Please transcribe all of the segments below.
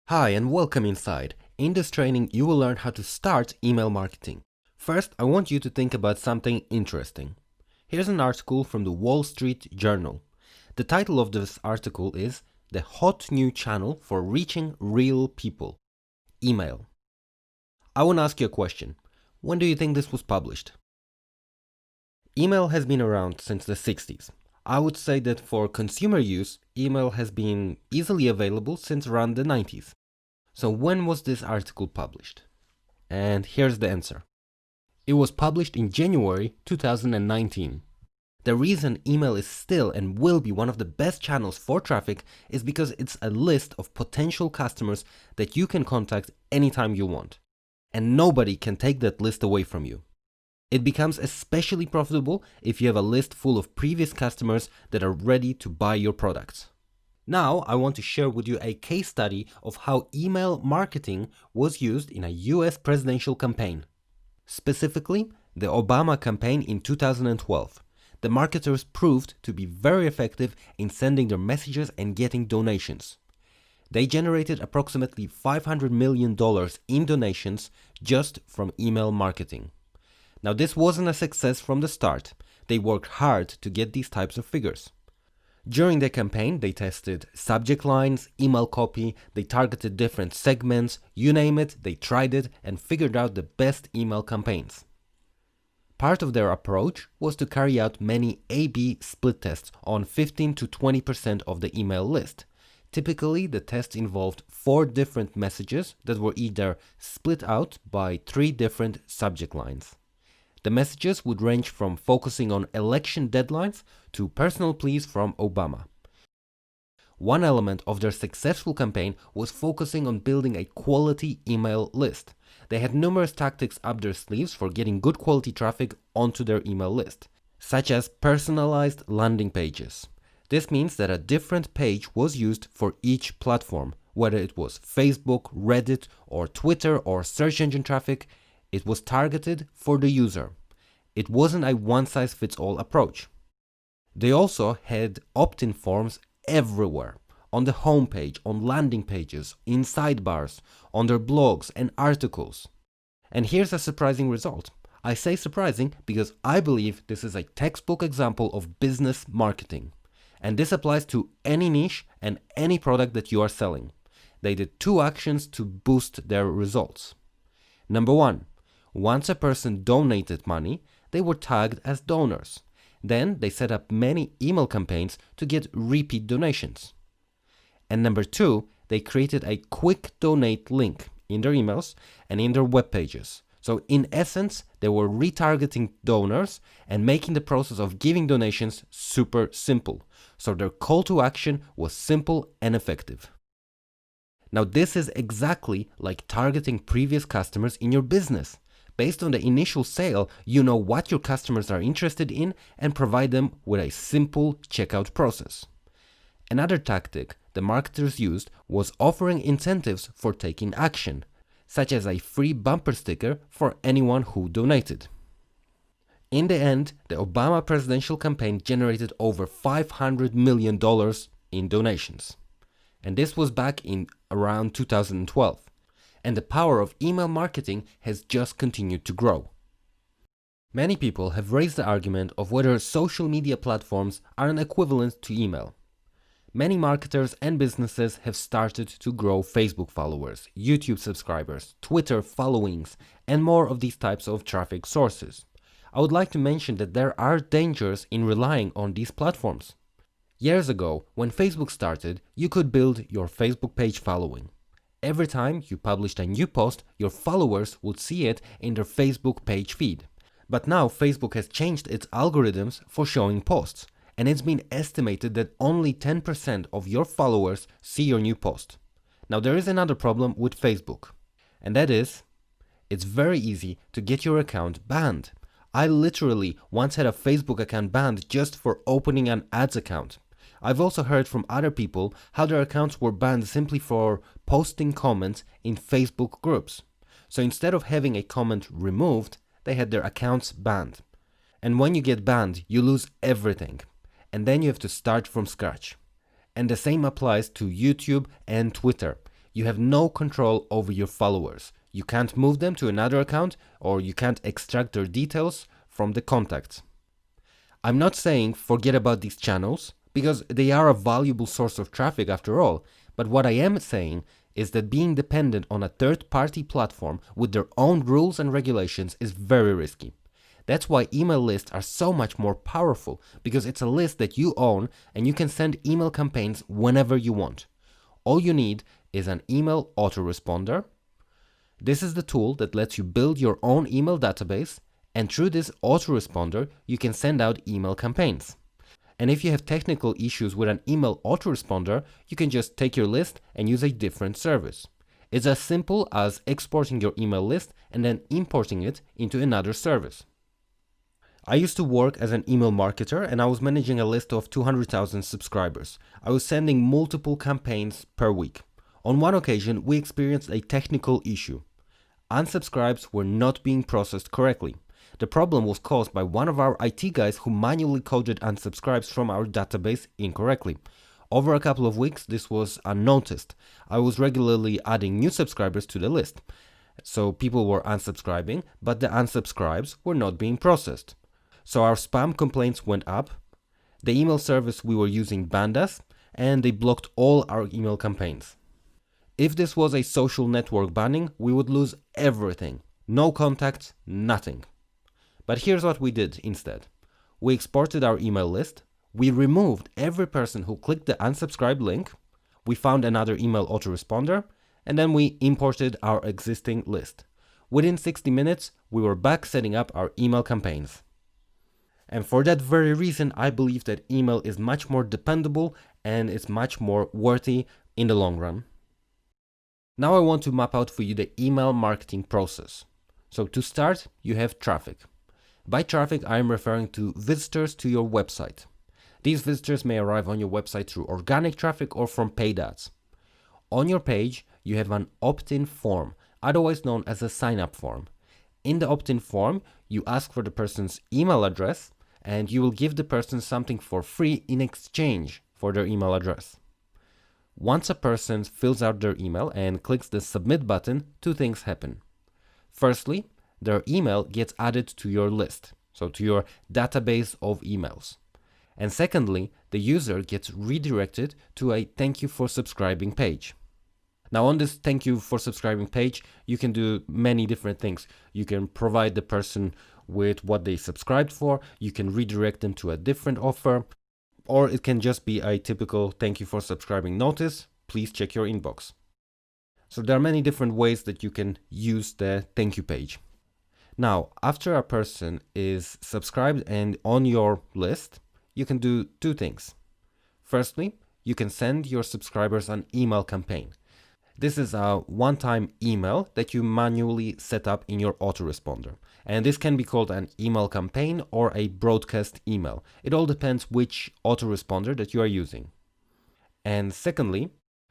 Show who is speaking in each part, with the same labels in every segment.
Speaker 1: Hi and welcome inside. In this training, you will learn how to start email marketing. First, I want you to think about something interesting. Here's an article from the Wall Street Journal. The title of this article is "The Hot New Channel for Reaching Real People. Email." I want to ask you a question. When do you think this was published? Email has been around since the 60s. I would say that for consumer use, email has been easily available since around the 90s. So when was this article published? And here's the answer. It was published in January 2019. The reason email is still and will be one of the best channels for traffic is because it's a list of potential customers that you can contact anytime you want. And nobody can take that list away from you. It becomes especially profitable if you have a list full of previous customers that are ready to buy your products. Now, I want to share with you a case study of how email marketing was used in a US presidential campaign. Specifically, the Obama campaign in 2012. The marketers proved to be very effective in sending their messages and getting donations. They generated approximately $500 million in donations just from email marketing. Now, this wasn't a success from the start. They worked hard to get these types of figures. During the campaign, they tested subject lines, email copy, they targeted different segments, you name it, they tried it and figured out the best email campaigns. Part of their approach was to carry out many A/B split tests on 15 to 20% of the email list. Typically, the test involved 4 different messages that were either split out by 3 different subject lines. The messages would range from focusing on election deadlines to personal pleas from Obama. One element of their successful campaign was focusing on building a quality email list. They had numerous tactics up their sleeves for getting good quality traffic onto their email list, such as personalized landing pages. This means that a different page was used for each platform, whether it was Facebook, Reddit, or Twitter, or search engine traffic. It was targeted for the user. It wasn't a one-size-fits-all approach. They also had opt-in forms everywhere, on the homepage, on landing pages, in sidebars, on their blogs and articles. And here's a surprising result. I say surprising because I believe this is a textbook example of business marketing. And this applies to any niche and any product that you are selling. They did 2 actions to boost their results. Number 1. Once a person donated money, they were tagged as donors. Then they set up many email campaigns to get repeat donations. And number 2, they created a quick donate link in their emails and in their web pages. So in essence, they were retargeting donors and making the process of giving donations super simple. So their call to action was simple and effective. Now this is exactly like targeting previous customers in your business. Based on the initial sale, you know what your customers are interested in and provide them with a simple checkout process. Another tactic the marketers used was offering incentives for taking action, such as a free bumper sticker for anyone who donated. In the end, the Obama presidential campaign generated over $500 million in donations. And this was back in around 2012. And the power of email marketing has just continued to grow. Many people have raised the argument of whether social media platforms are an equivalent to email. Many marketers and businesses have started to grow Facebook followers, YouTube subscribers, Twitter followings, and more of these types of traffic sources. I would like to mention that there are dangers in relying on these platforms. Years ago, when Facebook started, you could build your Facebook page following. Every time you published a new post, your followers would see it in their Facebook page feed. But now Facebook has changed its algorithms for showing posts, and it's been estimated that only 10% of your followers see your new post. Now there is another problem with Facebook, and that is, it's very easy to get your account banned. I literally once had a Facebook account banned just for opening an ads account. I've also heard from other people how their accounts were banned simply for posting comments in Facebook groups. So instead of having a comment removed, they had their accounts banned. And when you get banned, you lose everything. And then you have to start from scratch. And the same applies to YouTube and Twitter. You have no control over your followers. You can't move them to another account, or you can't extract their details from the contacts. I'm not saying forget about these channels, because they are a valuable source of traffic after all, but what I am saying is that being dependent on a third-party platform with their own rules and regulations is very risky. That's why email lists are so much more powerful, because it's a list that you own and you can send email campaigns whenever you want. All you need is an email autoresponder. This is the tool that lets you build your own email database, and through this autoresponder, you can send out email campaigns. And if you have technical issues with an email autoresponder, you can just take your list and use a different service. It's as simple as exporting your email list and then importing it into another service. I used to work as an email marketer, and I was managing a list of 200,000 subscribers. I was sending multiple campaigns per week. On one occasion, we experienced a technical issue. Unsubscribes were not being processed correctly. The problem was caused by one of our IT guys who manually coded unsubscribes from our database incorrectly. Over a couple of weeks, this was unnoticed. I was regularly adding new subscribers to the list. So people were unsubscribing, but the unsubscribes were not being processed. So our spam complaints went up, the email service we were using banned us, and they blocked all our email campaigns. If this was a social network banning, we would lose everything. No contacts, nothing. But here's what we did instead. We exported our email list, we removed every person who clicked the unsubscribe link, we found another email autoresponder, and then we imported our existing list. Within 60 minutes, we were back setting up our email campaigns. And for that very reason, I believe that email is much more dependable and it's much more worthy in the long run. Now I want to map out for you the email marketing process. So to start, you have traffic. By traffic, I am referring to visitors to your website. These visitors may arrive on your website through organic traffic or from paid ads. On your page, you have an opt-in form, otherwise known as a sign-up form. In the opt-in form, you ask for the person's email address, and you will give the person something for free in exchange for their email address. Once a person fills out their email and clicks the submit button, two things happen. Firstly, their email gets added to your list, so to your database of emails. And secondly, the user gets redirected to a thank you for subscribing page. Now on this thank you for subscribing page, you can do many different things. You can provide the person with what they subscribed for, you can redirect them to a different offer, or it can just be a typical thank you for subscribing notice, please check your inbox. So there are many different ways that you can use the thank you page. Now, after a person is subscribed and on your list, you can do two things. Firstly, you can send your subscribers an email campaign. This is a one-time email that you manually set up in your autoresponder. And this can be called an email campaign or a broadcast email. It all depends which autoresponder that you are using. And secondly,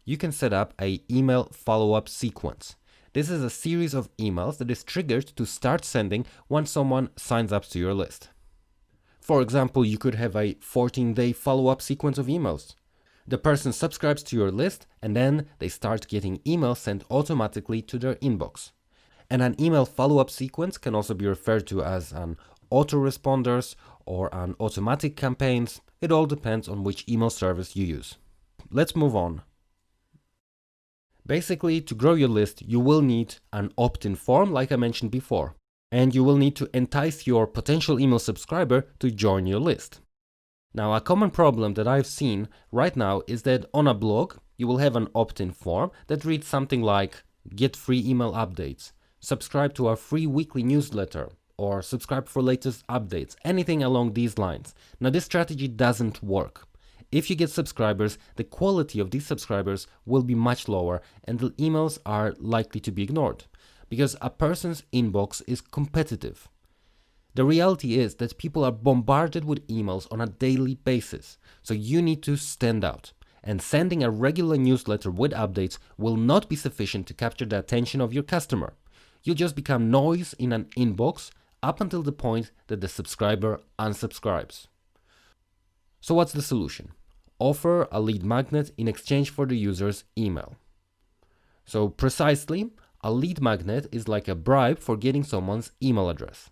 Speaker 1: you can set up an email follow-up sequence. This is a series of emails that is triggered to start sending once someone signs up to your list. For example, you could have a 14-day follow-up sequence of emails. The person subscribes to your list and then they start getting emails sent automatically to their inbox. And an email follow-up sequence can also be referred to as an autoresponders or an automatic campaigns. It all depends on which email service you use. Let's move on. Basically, to grow your list, you will need an opt-in form, like I mentioned before, and you will need to entice your potential email subscriber to join your list. Now, a common problem that I've seen right now is that on a blog, you will have an opt-in form that reads something like, get free email updates, subscribe to our free weekly newsletter, or subscribe for latest updates, anything along these lines. Now, this strategy doesn't work. If you get subscribers, the quality of these subscribers will be much lower and the emails are likely to be ignored because a person's inbox is competitive. The reality is that people are bombarded with emails on a daily basis, so you need to stand out. And sending a regular newsletter with updates will not be sufficient to capture the attention of your customer. You'll just become noise in an inbox up until the point that the subscriber unsubscribes. So what's the solution? Offer a lead magnet in exchange for the user's email. So precisely, a lead magnet is like a bribe for getting someone's email address.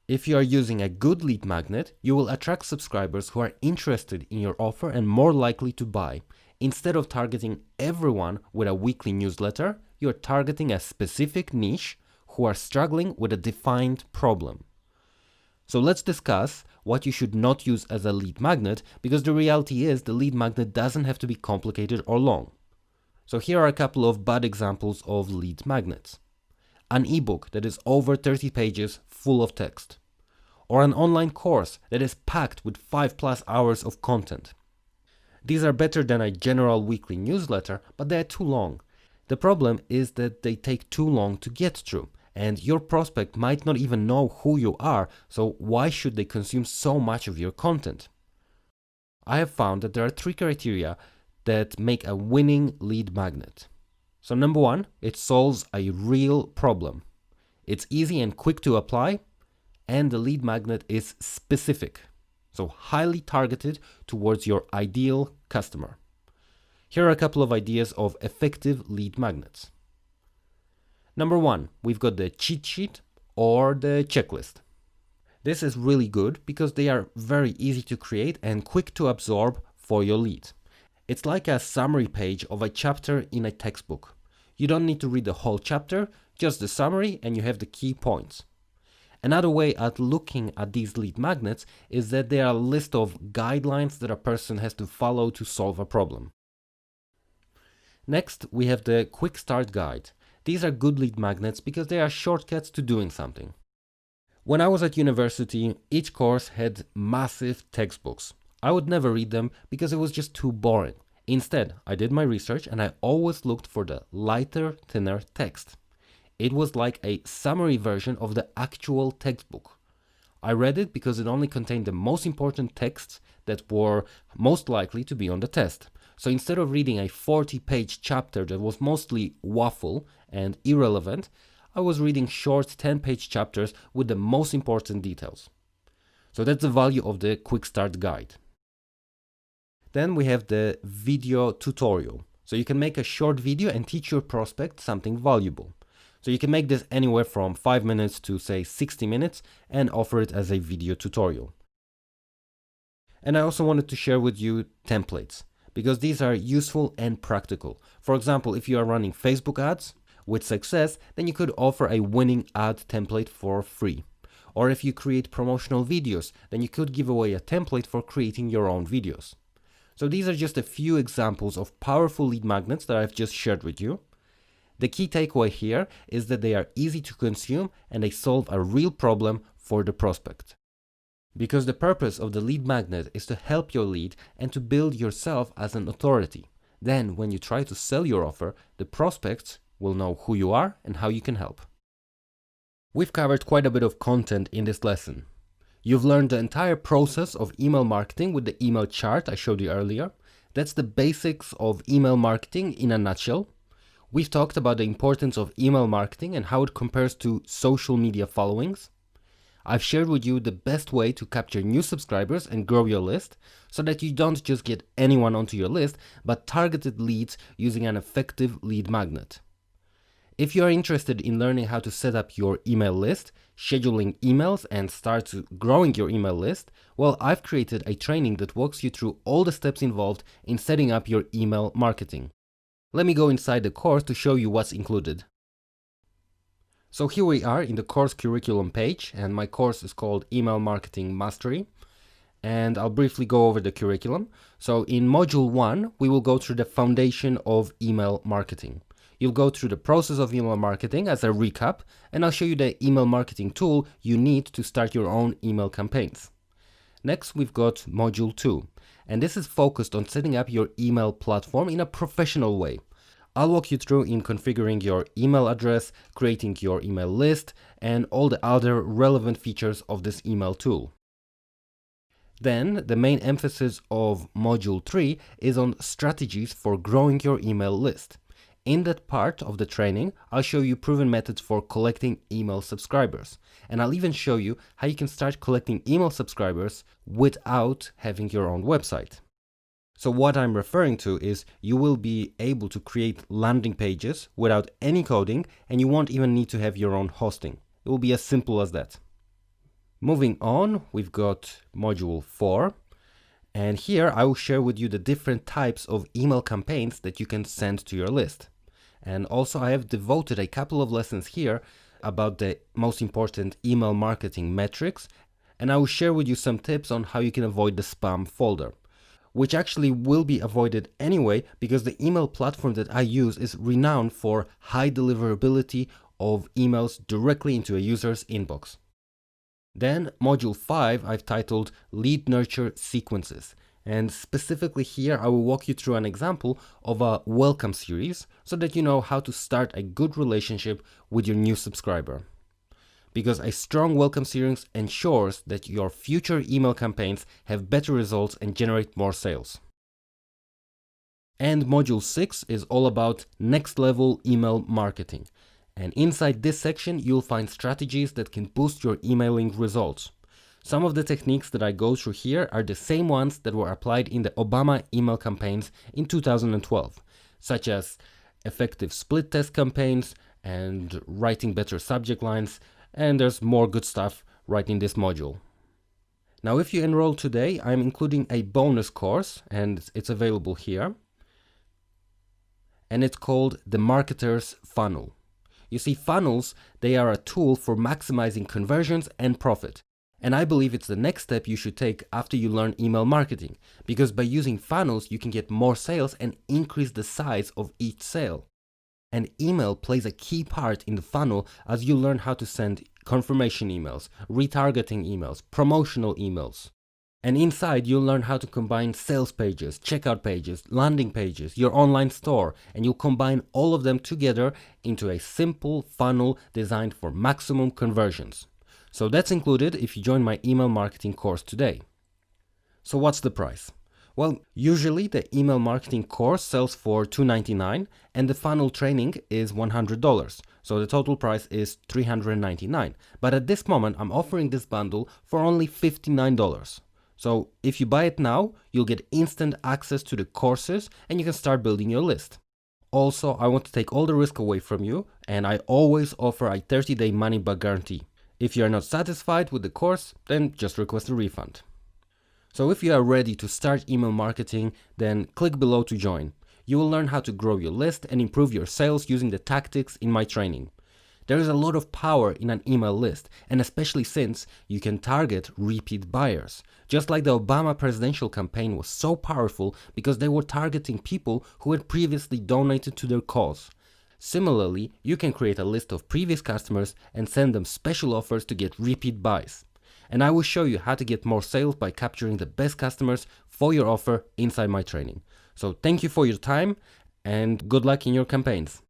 Speaker 1: If you are using a good lead magnet, you will attract subscribers who are interested in your offer and more likely to buy. Instead of targeting everyone with a weekly newsletter, you are targeting a specific niche who are struggling with a defined problem. So let's discuss what you should not use as a lead magnet, because the reality is the lead magnet doesn't have to be complicated or long. So here are a couple of bad examples of lead magnets. An ebook that is over 30 pages full of text, or an online course that is packed with 5+ hours of content. These are better than a general weekly newsletter, but they are too long. The problem is that they take too long to get through, and your prospect might not even know who you are, so why should they consume so much of your content? I have found that there are 3 criteria that make a winning lead magnet. So number 1, it solves a real problem. It's easy and quick to apply, and the lead magnet is specific, so highly targeted towards your ideal customer. Here are a couple of ideas of effective lead magnets. Number 1, we've got the cheat sheet or the checklist. This is really good because they are very easy to create and quick to absorb for your lead. It's like a summary page of a chapter in a textbook. You don't need to read the whole chapter, just the summary, and you have the key points. Another way at looking at these lead magnets is that they are a list of guidelines that a person has to follow to solve a problem. Next, we have the quick start guide. These are good lead magnets because they are shortcuts to doing something. When I was at university, each course had massive textbooks. I would never read them because it was just too boring. Instead, I did my research and I always looked for the lighter, thinner text. It was like a summary version of the actual textbook. I read it because it only contained the most important texts that were most likely to be on the test. So instead of reading a 40-page chapter that was mostly waffle and irrelevant, I was reading short 10-page chapters with the most important details. So that's the value of the quick start guide. Then we have the video tutorial. So you can make a short video and teach your prospect something valuable. So you can make this anywhere from 5 minutes to say 60 minutes and offer it as a video tutorial. And I also wanted to share with you templates, because these are useful and practical. For example, if you are running Facebook ads with success, then you could offer a winning ad template for free. Or if you create promotional videos, then you could give away a template for creating your own videos. So these are just a few examples of powerful lead magnets that I've just shared with you. The key takeaway here is that they are easy to consume and they solve a real problem for the prospect. Because the purpose of the lead magnet is to help your lead and to build yourself as an authority. Then when you try to sell your offer, the prospects will know who you are and how you can help. We've covered quite a bit of content in this lesson. You've learned the entire process of email marketing with the email chart I showed you earlier. That's the basics of email marketing in a nutshell. We've talked about the importance of email marketing and how it compares to social media followings. I've shared with you the best way to capture new subscribers and grow your list so that you don't just get anyone onto your list, but targeted leads using an effective lead magnet. If you are interested in learning how to set up your email list, scheduling emails, and start growing your email list, well, I've created a training that walks you through all the steps involved in setting up your email marketing. Let me go inside the course to show you what's included. So here we are in the course curriculum page, and my course is called Email Marketing Mastery. And I'll briefly go over the curriculum. So in module 1, we will go through the foundation of email marketing. You'll go through the process of email marketing as a recap, and I'll show you the email marketing tool you need to start your own email campaigns. Next, we've got module 2, and this is focused on setting up your email platform in a professional way. I'll walk you through in configuring your email address, creating your email list, and all the other relevant features of this email tool. Then, the main emphasis of module 3 is on strategies for growing your email list. In that part of the training, I'll show you proven methods for collecting email subscribers. And I'll even show you how you can start collecting email subscribers without having your own website. So what I'm referring to is you will be able to create landing pages without any coding, and you won't even need to have your own hosting. It will be as simple as that. Moving on, we've got module 4. And here I will share with you the different types of email campaigns that you can send to your list. And also I have devoted a couple of lessons here about the most important email marketing metrics. And I will share with you some tips on how you can avoid the spam folder, which actually will be avoided anyway because the email platform that I use is renowned for high deliverability of emails directly into a user's inbox. Then module 5 I've titled Lead Nurture Sequences, and specifically here I will walk you through an example of a welcome series so that you know how to start a good relationship with your new subscriber. Because a strong welcome series ensures that your future email campaigns have better results and generate more sales. And module 6 is all about next level email marketing. And inside this section, you'll find strategies that can boost your emailing results. Some of the techniques that I go through here are the same ones that were applied in the Obama email campaigns in 2012, such as effective split test campaigns and writing better subject lines, and there's more good stuff right in this module. Now, if you enroll today, I'm including a bonus course, and it's available here, and it's called The Marketer's Funnel. You see, funnels, they are a tool for maximizing conversions and profit. And I believe it's the next step you should take after you learn email marketing, because by using funnels, you can get more sales and increase the size of each sale. And email plays a key part in the funnel as you learn how to send confirmation emails, retargeting emails, promotional emails. And inside, you'll learn how to combine sales pages, checkout pages, landing pages, your online store, and you'll combine all of them together into a simple funnel designed for maximum conversions. So that's included if you join my email marketing course today. So what's the price? Well, usually the email marketing course sells for $299 and the funnel training is $100. So the total price is $399. But at this moment, I'm offering this bundle for only $59. So if you buy it now, you'll get instant access to the courses and you can start building your list. Also, I want to take all the risk away from you, and I always offer a 30-day money-back guarantee. If you are not satisfied with the course, then just request a refund. So if you are ready to start email marketing, then click below to join. You will learn how to grow your list and improve your sales using the tactics in my training. There is a lot of power in an email list, and especially since you can target repeat buyers. Just like the Obama presidential campaign was so powerful because they were targeting people who had previously donated to their cause. Similarly, you can create a list of previous customers and send them special offers to get repeat buys. And I will show you how to get more sales by capturing the best customers for your offer inside my training. So thank you for your time and good luck in your campaigns.